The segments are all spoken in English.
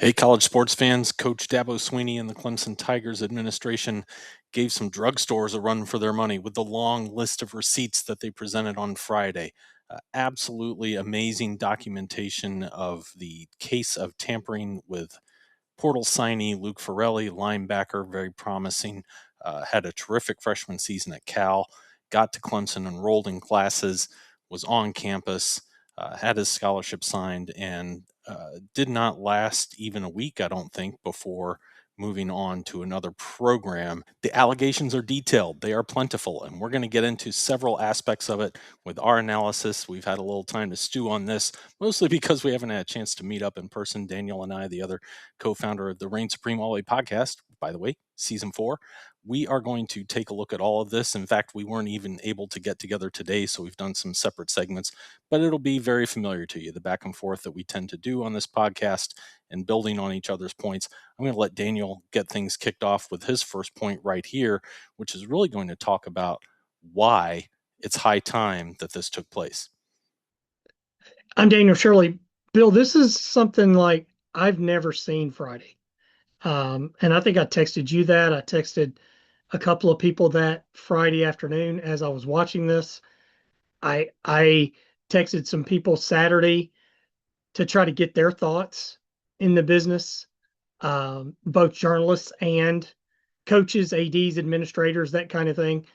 Hey, college sports fans. Coach Dabo Swinney and the Clemson Tigers administration gave some drugstores a run for their money with the long list of receipts that they presented on Friday. Absolutely amazing documentation of the case of tampering with portal signee Luke Ferrelli, linebacker, very promising. Had a terrific freshman season at Cal, got to Clemson, enrolled in classes, was on campus, had his scholarship signed, and did not last even a week, I don't think, before moving on to another program. The allegations are detailed, they are plentiful, and we're going to get into several aspects of it with our analysis. We've had a little time to stew on this, mostly because we haven't had a chance to meet up in person, Daniel and I, the other co-founder of the Reign Supreme Volley podcast, by the way, season 4. We are going to take a look at all of this. In fact, we weren't even able to get together today, so we've done some separate segments, but it'll be very familiar to you, the back and forth that we tend to do on this podcast and building on each other's points. I'm going to let Daniel get things kicked off with his first point right here, which is really going to talk about why it's high time that this took place. I'm Daniel Shirley. Bill, this is something like I've never seen Friday. And I think I texted you that. I texted a couple of people that Friday afternoon as I was watching this. I texted some people Saturday to try to get their thoughts in the business, both journalists and coaches, ADs, administrators, that kind of thing.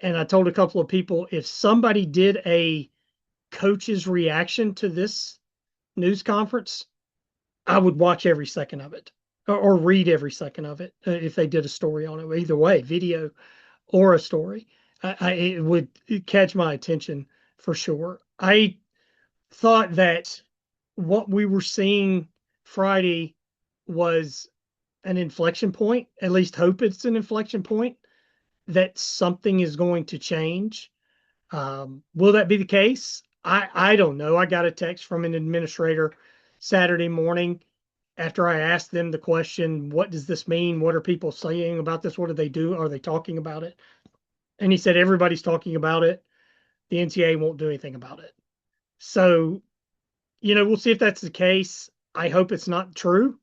And I told a couple of people if somebody did a coach's reaction to this news conference, I would watch every second of it or read every second of it if they did a story on it. Either way, video or a story, it would catch my attention for sure. I thought that what we were seeing Friday was an inflection point, at least hope it's an inflection point, that something is going to change. Will that be the case? I don't know. I got a text from an administrator Saturday morning after I asked them the question, what does this mean? What are people saying about this? What do they do? Are they talking about it? And he said, everybody's talking about it. The NCAA won't do anything about it. So, we'll see if that's the case. I hope it's not true.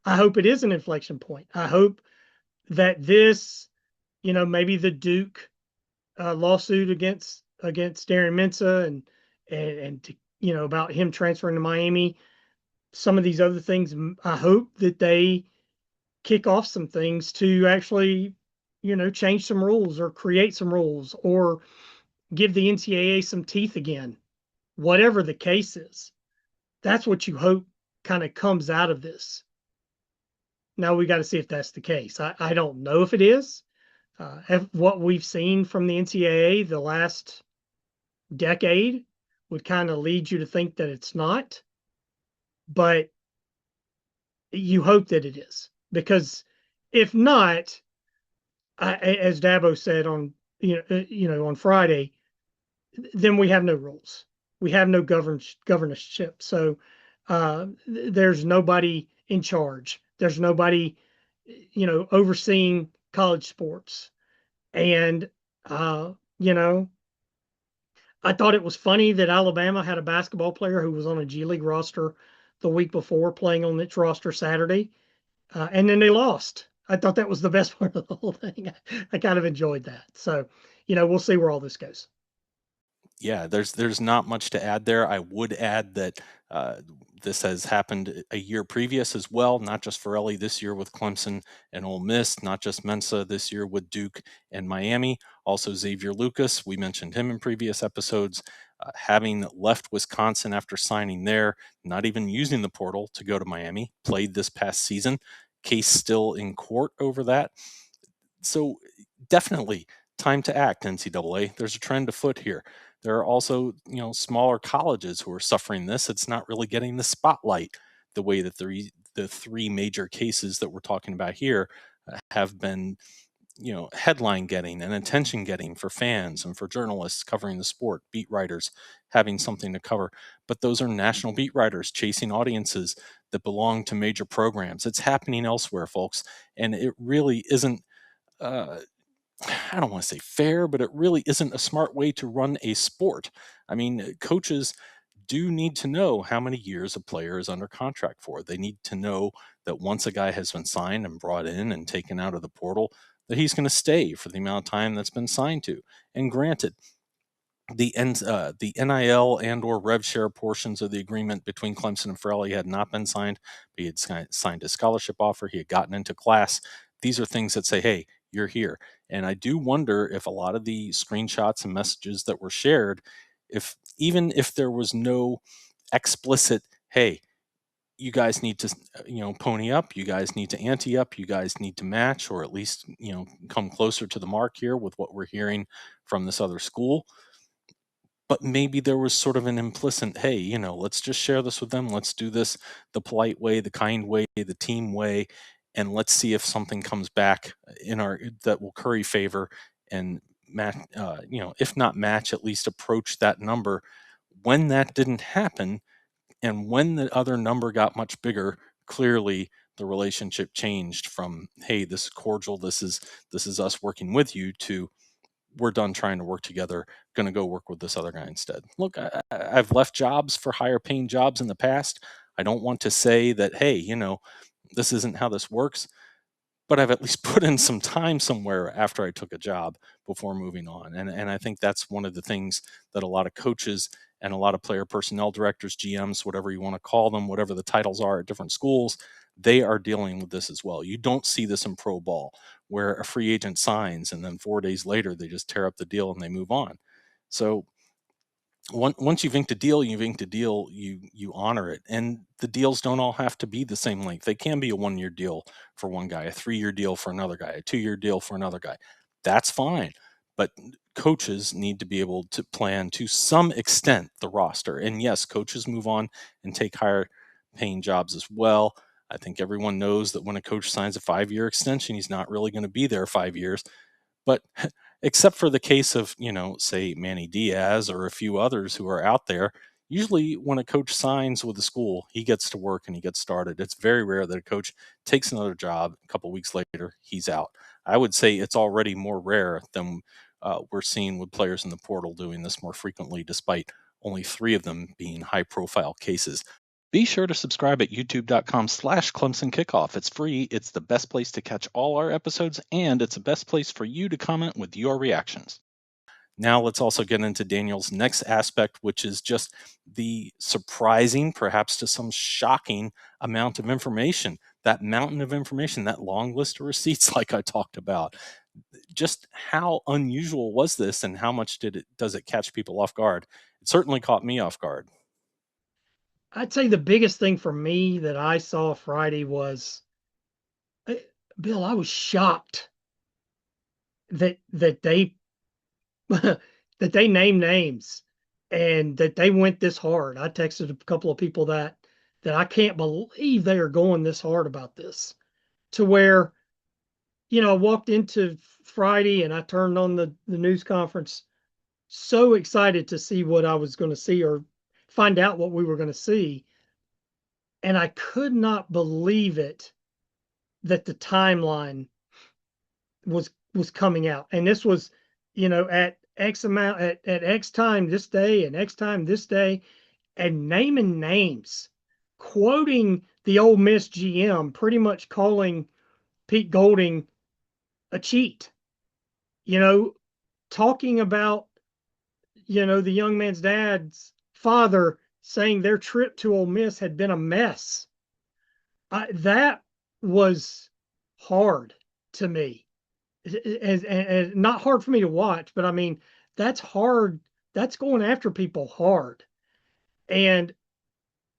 I hope it is an inflection point. I hope that this, maybe the Duke lawsuit against Darren Mensah and about him transferring to Miami, some of these other things, I hope that they kick off some things to actually, change some rules or create some rules or give the NCAA some teeth again. Whatever the case is, that's what you hope kind of comes out of this. Now we got to see if that's the case. I don't know if it is. What we've seen from the NCAA the last decade would kind of lead you to think that it's not, but you hope that it is, because if not, as Dabo said on on Friday, then we have no rules, we have no governorship. So there's nobody in charge. There's nobody overseeing college sports, and I thought it was funny that Alabama had a basketball player who was on a G League roster the week before playing on its roster Saturday, and then they lost. I thought that was the best part of the whole thing. I kind of enjoyed that. So, we'll see where all this goes. Yeah, there's not much to add there. I would add that this has happened a year previous as well, not just Ferrelli this year with Clemson and Ole Miss, not just Mensah this year with Duke and Miami. Also Xavier Lucas, we mentioned him in previous episodes, having left Wisconsin after signing there, not even using the portal to go to Miami, played this past season. Case still in court over that. So definitely time to act, NCAA. There's a trend afoot here. There are also, smaller colleges who are suffering this. It's not really getting the spotlight the way that the three major cases that we're talking about here have been, headline getting and attention getting for fans and for journalists covering the sport, beat writers having something to cover. But those are national beat writers chasing audiences that belong to major programs. It's happening elsewhere, folks. And it really isn't I don't want to say fair, but it really isn't a smart way to run a sport. I mean, coaches do need to know how many years a player is under contract for. They need to know that once a guy has been signed and brought in and taken out of the portal, that he's going to stay for the amount of time that's been signed to. And granted, the NIL and or rev share portions of the agreement between Clemson and Ferrelli had not been signed. He had signed a scholarship offer. He had gotten into class. These are things that say, hey, you're here. And I do wonder if a lot of the screenshots and messages that were shared, if even if there was no explicit, hey, you guys need to pony up, you guys need to ante up, you guys need to match, or at least come closer to the mark here with what we're hearing from this other school. But maybe there was sort of an implicit, hey, let's just share this with them. Let's do this the polite way, the kind way, the team way, and let's see if something comes back in our that will curry favor and match. If not match, at least approach that number. When that didn't happen, and when the other number got much bigger, clearly the relationship changed from, hey, this is cordial, this is us working with you, to we're done trying to work together, going to go work with this other guy instead. Look, I've left jobs for higher paying jobs in the past. I don't want to say that, hey, this isn't how this works, but I've at least put in some time somewhere after I took a job before moving on. And I think that's one of the things that a lot of coaches and a lot of player personnel directors, GMs, whatever you want to call them, whatever the titles are at different schools, they are dealing with this as well. You don't see this in pro ball where a free agent signs and then 4 days later they just tear up the deal and they move on. So once you've inked a deal, you honor it. And the deals don't all have to be the same length. They can be a 1 year deal for one guy, a 3 year deal for another guy, a 2 year deal for another guy. That's fine. But coaches need to be able to plan to some extent the roster. And yes, coaches move on and take higher paying jobs as well. I think everyone knows that when a coach signs a 5 year extension, he's not really going to be there 5 years. But except for the case of, say Manny Diaz or a few others who are out there, usually when a coach signs with a school, he gets to work and he gets started. It's very rare that a coach takes another job, a couple weeks later, he's out. I would say it's already more rare than we're seeing with players in the portal doing this more frequently, despite only 3 of them being high profile cases. Be sure to subscribe at youtube.com/Clemson Kickoff. It's free. It's the best place to catch all our episodes, and it's the best place for you to comment with your reactions. Now let's also get into Daniel's next aspect, which is just the surprising, perhaps to some shocking amount of information. That mountain of information, that long list of receipts like I talked about. Just how unusual was this, and how much does it catch people off guard? It certainly caught me off guard. I'd say the biggest thing for me that I saw Friday was, eh, Bill, I was shocked that they that they named names and that they went this hard. I texted a couple of people that I can't believe they are going this hard about this. To where, I walked into Friday and I turned on the news conference so excited to see what I was going to see or find out what we were going to see. And I could not believe it that the timeline was coming out. And this was, at X amount at X time this day and X time this day, and naming names, quoting the Ole Miss GM, pretty much calling Pete Golding a cheat, you know, talking about, the young man's dad's father saying their trip to Ole Miss had been a mess. That was hard to me, and not hard for me to watch, but I mean, that's hard. That's going after people hard. And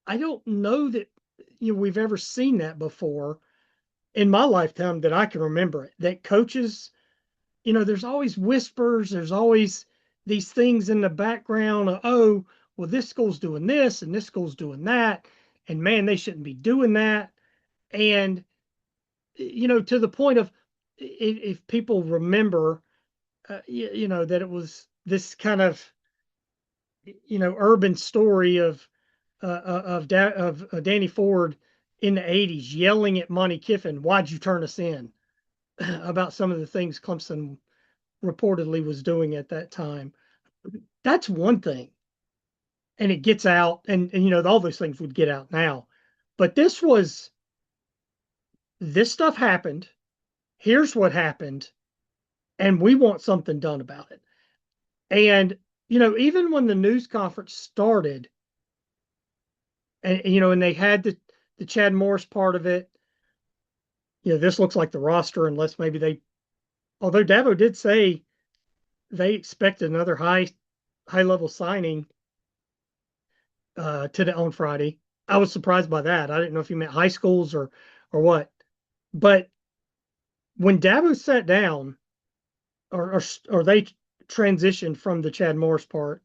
I don't know that, we've ever seen that before in my lifetime that I can remember it. That coaches, there's always whispers, there's always these things in the background of, oh, well, this school's doing this and this school's doing that. And man, they shouldn't be doing that. And, to the point of, if people remember, that it was this kind of, urban story of Danny Ford in the 80s yelling at Monty Kiffin, "Why'd you turn us in?" about some of the things Clemson reportedly was doing at that time. That's one thing. and it gets out, and all those things would get out now. But this stuff happened. Here's what happened, and we want something done about it. And even when the news conference started, and they had the Chad Morris part of it, this looks like the roster, unless maybe although Dabo did say they expect another high level signing on Friday. I was surprised by that. I didn't know if he meant high schools or what. But when Dabo sat down, or they transitioned from the Chad Morris part,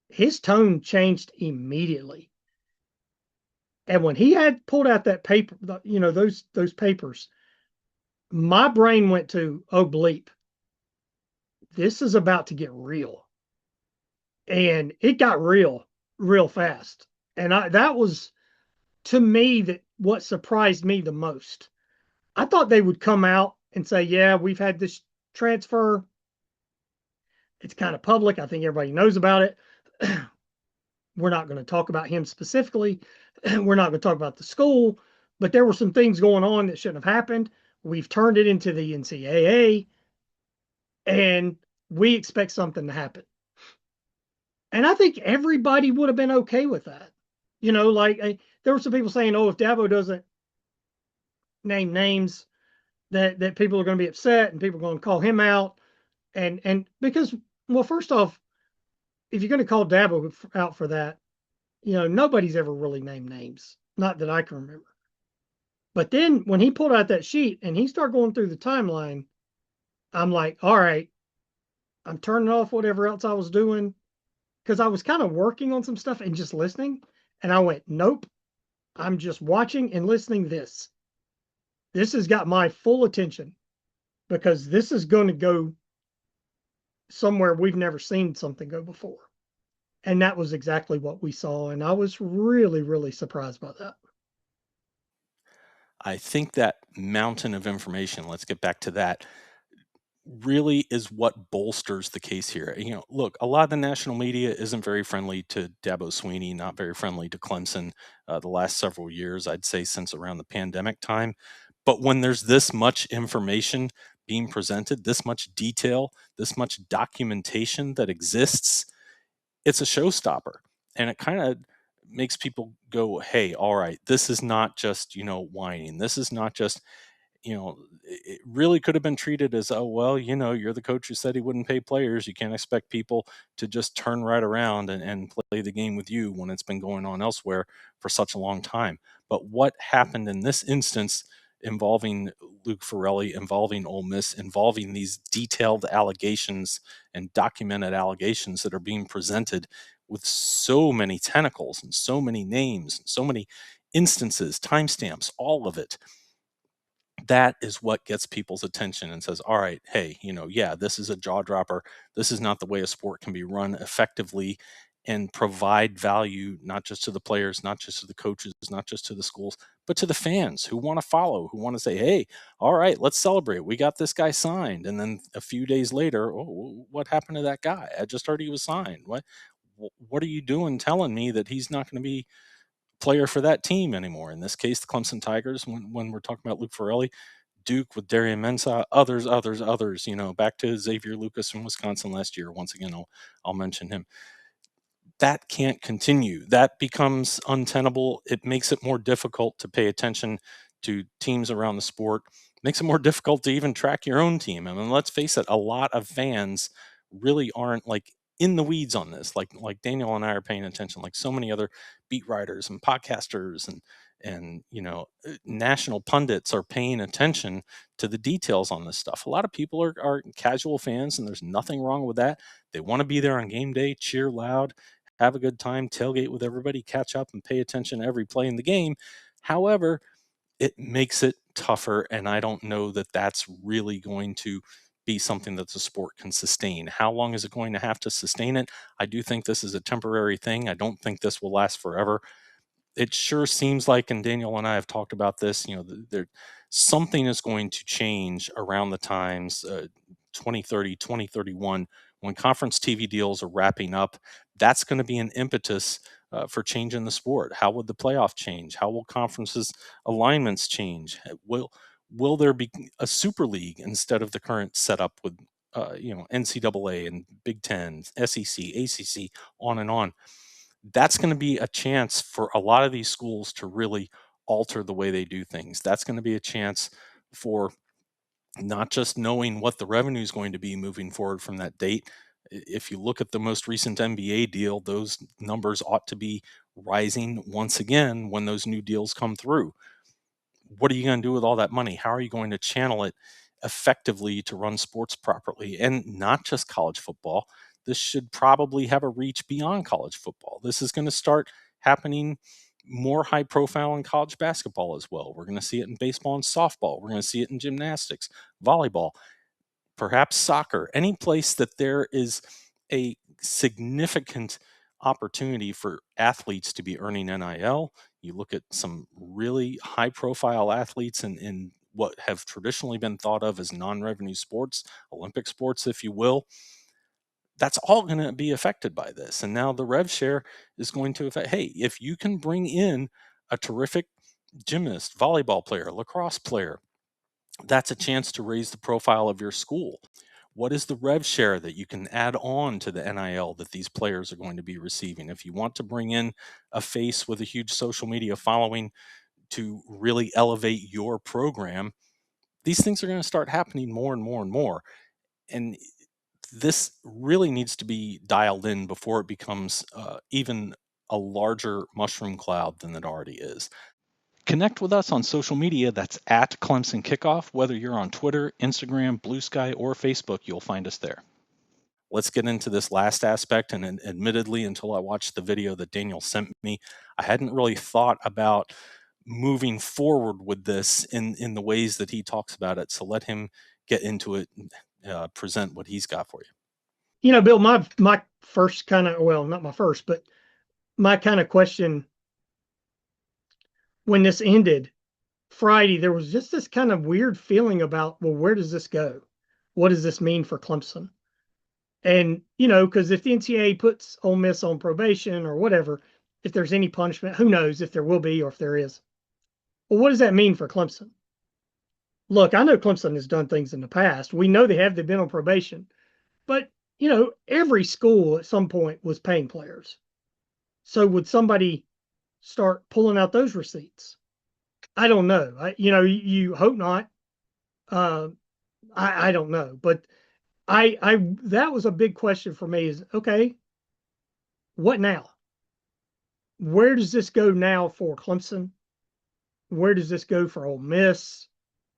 his tone changed immediately. And when he had pulled out that paper, those papers, my brain went to, oh bleep, this is about to get real. And it got real fast. And that was, to me, that what surprised me the most. I thought they would come out and say, yeah, we've had this transfer. It's kind of public. I think everybody knows about it. We're not going to talk about him specifically. We're not going to talk about the school, but there were some things going on that shouldn't have happened. We've turned it into the NCAA, and we expect something to happen. And I think everybody would have been okay with that. There were some people saying, oh, if Dabo doesn't name names, that people are going to be upset and people are going to call him out. And because, well, first off, if you're going to call Dabo out for that, nobody's ever really named names. Not that I can remember. But then when he pulled out that sheet and he started going through the timeline, I'm like, all right, I'm turning off whatever else I was doing, because I was kind of working on some stuff and just listening. And I went, nope, I'm just watching and listening. This has got my full attention, because this is going to go somewhere we've never seen something go before. And that was exactly what we saw. And I was really, really surprised by that. I think that mountain of information, let's get back to that, really is what bolsters the case here. Look, a lot of the national media isn't very friendly to Dabo Swinney, not very friendly to Clemson the last several years, I'd say since around the pandemic time. But when there's this much information being presented, this much detail, this much documentation that exists, it's a showstopper. And it kind of makes people go, hey, all right, this is not just, whining. This is not just, it really could have been treated as, oh, well, you're the coach who said he wouldn't pay players. You can't expect people to just turn right around and play the game with you when it's been going on elsewhere for such a long time. But what happened in this instance involving Luke Ferrelli, involving Ole Miss, involving these detailed allegations and documented allegations that are being presented with so many tentacles and so many names and so many instances, timestamps, all of it, that is what gets people's attention and says, all right, hey, yeah, this is a jaw dropper. This is not the way a sport can be run effectively and provide value, not just to the players, not just to the coaches, not just to the schools, but to the fans who want to follow, who want to say, hey, all right, let's celebrate. We got this guy signed. And then a few days later, oh, what happened to that guy? I just heard he was signed. What are you doing telling me that he's not going to be player for that team anymore? In this case, the Clemson Tigers, when we're talking about Luke Ferrelli, Duke with Darian Mensah, others, back to Xavier Lucas from Wisconsin last year. Once again, I'll mention him. That can't continue. That becomes untenable. It makes it more difficult to pay attention to teams around the sport. Makes it more difficult to even track your own team. I mean, let's face it, a lot of fans really aren't like in the weeds on this. Like Daniel and I are paying attention, like so many other beat writers and podcasters and national pundits are paying attention to the details on this stuff. A lot of people are casual fans, and there's nothing wrong with that. They want to be there on game day, cheer loud, have a good time, tailgate with everybody, catch up and pay attention to every play in the game. However, it makes it tougher, and I don't know that that's really going to be something that the sport can sustain. How long is it going to have to sustain it? I do think this is a temporary thing. I don't think this will last forever. It sure seems like, and Daniel and I have talked about this, there something is going to change around the times 2030, 2031, When conference TV deals are wrapping up, that's going to be an impetus for changing the sport. How would the playoff change? How will conferences alignments change? Will there be a super league instead of the current setup with NCAA and Big Ten, SEC, ACC, on and on? That's going to be a chance for a lot of these schools to really alter the way they do things. That's going to be a chance for not just knowing what the revenue is going to be moving forward from that date. If you look at the most recent NBA deal, those numbers ought to be rising once again when those new deals come through. What are you going to do with all that money? How are you going to channel it effectively to run sports properly? And not just college football. This should probably have a reach beyond college football. This is going to start happening more high profile in college basketball as well. We're going to see it in baseball and softball. We're going to see it in gymnastics, volleyball, perhaps soccer, any place that there is a significant opportunity for athletes to be earning NIL. You look at some really high profile athletes in what have traditionally been thought of as non revenue sports, Olympic sports, if you will. That's all going to be affected by this. And now the rev share is going to affect, hey, if you can bring in a terrific gymnast, volleyball player, lacrosse player, that's a chance to raise the profile of your school. What is the rev share that you can add on to the NIL that these players are going to be receiving? If you want to bring in a face with a huge social media following to really elevate your program, these things are going to start happening more and more and more. And this really needs to be dialed in before it becomes even a larger mushroom cloud than it already is. Connect with us on social media. That's at Clemson Kickoff. Whether you're on Twitter, Instagram, Blue Sky, or Facebook, you'll find us there. Let's get into this last aspect. And admittedly, until I watched the video that Daniel sent me, I hadn't really thought about moving forward with this in the ways that he talks about it. So let him get into it and present what he's got for you. You know, Bill, my first kind of, well, not my first, but my kind of question when this ended Friday, there was just this kind of weird feeling about, well, where does this go? What does this mean for Clemson? And, you know, because if the NCAA puts Ole Miss on probation or whatever, if there's any punishment, who knows if there will be or if there is. Well, what does that mean for Clemson? Look, I know Clemson has done things in the past. We know they've been on probation. But, you know, every school at some point was paying players. So would somebody start pulling out those receipts? I don't know. You hope not. I don't know. But I that was a big question for me is, okay, what now? Where does this go now for Clemson? Where does this go for Ole Miss?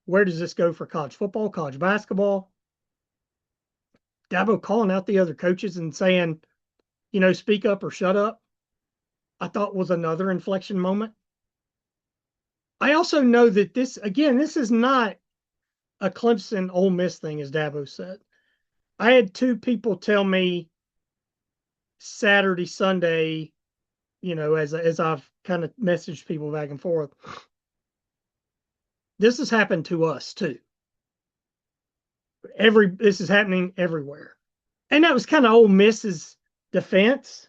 Where does this go for college football, college basketball? Dabo calling out the other coaches and saying, you know, speak up or shut up, I thought was another inflection moment. I also know that this is not a Clemson Ole Miss thing, as Dabo said. I had two people tell me Saturday, Sunday, you know, as I've kind of messaged people back and forth, this has happened to us too. This is happening everywhere. And that was kind of Ole Miss's defense.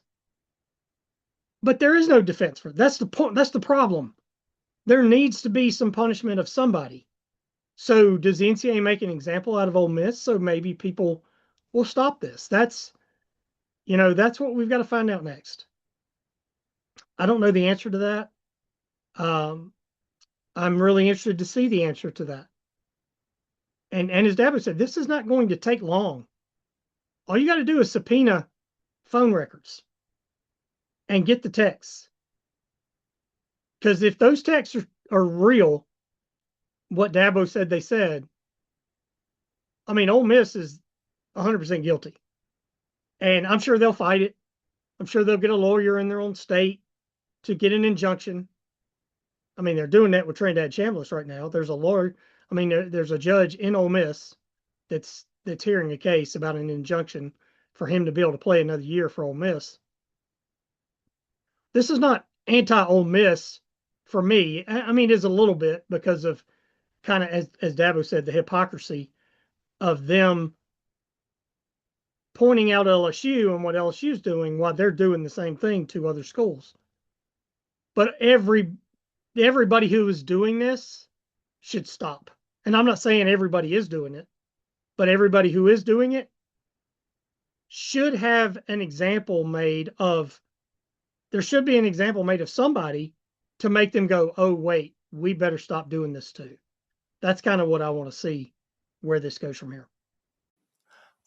But there is no defense for it. That's the point. That's the problem. There needs to be some punishment of somebody. So does the NCAA make an example out of Ole Miss? So maybe people will stop this. That's what we've got to find out next. I don't know the answer to that. I'm really interested to see the answer to that. And as Dabo said, this is not going to take long. All you got to do is subpoena phone records and get the texts. Because if those texts are real, what Dabo said they said, I mean, Ole Miss is 100% guilty. And I'm sure they'll fight it. I'm sure they'll get a lawyer in their own state to get an injunction. I mean, they're doing that with Trinidad Chambliss right now. There's a lawyer. I mean, there's a judge in Ole Miss that's hearing a case about an injunction for him to be able to play another year for Ole Miss. This is not anti-Ole Miss for me. I mean, it is a little bit because of kind of, as Dabo said, the hypocrisy of them pointing out LSU and what LSU is doing while they're doing the same thing to other schools. But everybody who is doing this should stop. And I'm not saying everybody is doing it, but everybody who is doing it should have an example made of, there should be an example made of somebody to make them go, oh, wait, we better stop doing this too. That's kind of what I want to see where this goes from here.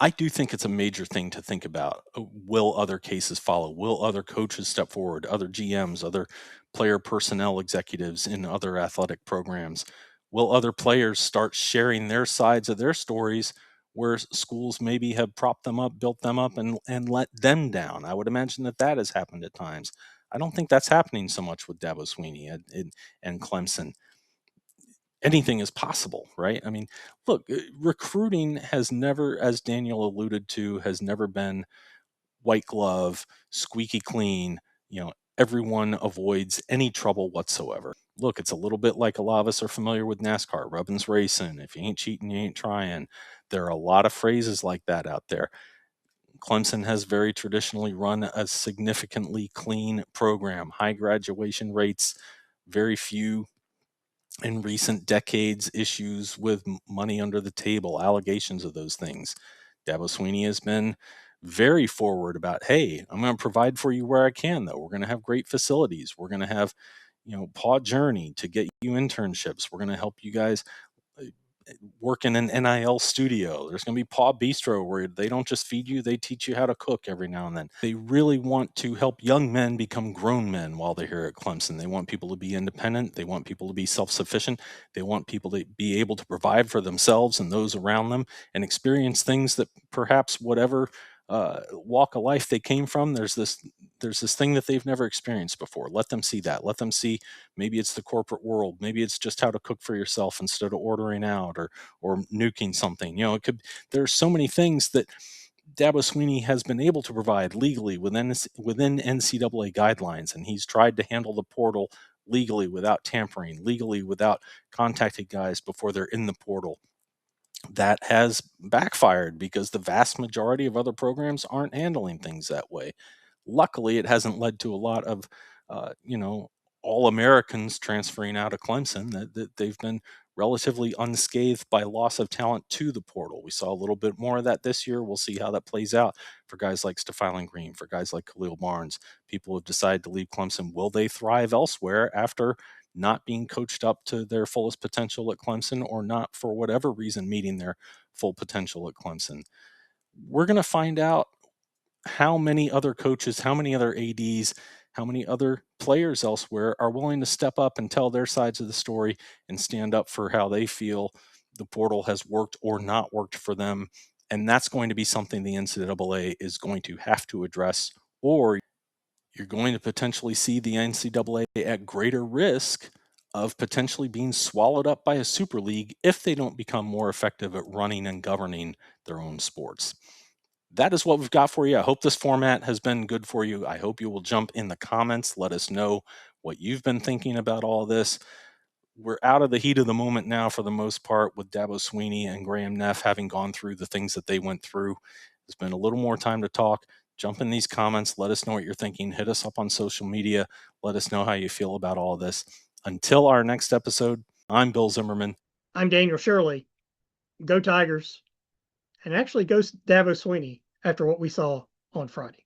I do think it's a major thing to think about. Will other cases follow? Will other coaches step forward? Other GMs, other player personnel executives in other athletic programs? Will other players start sharing their sides of their stories where schools maybe have propped them up, built them up, and let them down? I would imagine that that has happened at times. I don't think that's happening so much with Dabo Swinney and Clemson. Anything is possible, right? I mean, look, recruiting has never, as Daniel alluded to, has never been white glove, squeaky clean. Everyone avoids any trouble whatsoever. Look, it's a little bit like a lot of us are familiar with NASCAR, rubbin's racing. If you ain't cheating, you ain't trying. There are a lot of phrases like that out there. Clemson has very traditionally run a significantly clean program, high graduation rates, very few in recent decades issues with money under the table, allegations of those things. Dabo Swinney has been very forward about, hey, I'm going to provide for you where I can, though. We're going to have great facilities. We're going to have, Paw Journey to get you internships. We're going to help you guys work in an NIL studio. There's going to be Paw Bistro where they don't just feed you, they teach you how to cook every now and then. They really want to help young men become grown men while they're here at Clemson. They want people to be independent. They want people to be self-sufficient. They want people to be able to provide for themselves and those around them and experience things that perhaps whatever walk of life they came from, there's this thing that they've never experienced before. Let them see that. Let them see, maybe it's the corporate world, maybe it's just how to cook for yourself instead of ordering out or nuking something. There's so many things that Dabo Swinney has been able to provide legally within NCAA guidelines, and he's tried to handle the portal legally without tampering, legally without contacting guys before they're in the portal. That has backfired because the vast majority of other programs aren't handling things that way. Luckily, it hasn't led to a lot of, all Americans transferring out of Clemson. That they've been relatively unscathed by loss of talent to the portal. We saw a little bit more of that this year. We'll see how that plays out for guys like Stephylon Green, for guys like Khalil Barnes. People have decided to leave Clemson. Will they thrive elsewhere after not being coached up to their fullest potential at Clemson, or not, for whatever reason, meeting their full potential at Clemson? We're going to find out how many other coaches, how many other ADs, how many other players elsewhere are willing to step up and tell their sides of the story and stand up for how they feel the portal has worked or not worked for them. And that's going to be something the NCAA is going to have to address, or you're going to potentially see the NCAA at greater risk of potentially being swallowed up by a super league if they don't become more effective at running and governing their own sports. That is what we've got for you. I hope this format has been good for you. I hope you will jump in the comments. Let us know what you've been thinking about all this. We're out of the heat of the moment now for the most part, with Dabo Swinney and Graham Neff having gone through the things that they went through. There's been a little more time to talk. Jump in these comments. Let us know what you're thinking. Hit us up on social media. Let us know how you feel about all this. Until our next episode, I'm Bill Zimmerman. I'm Daniel Shirley. Go Tigers. And actually go Dabo Swinney after what we saw on Friday.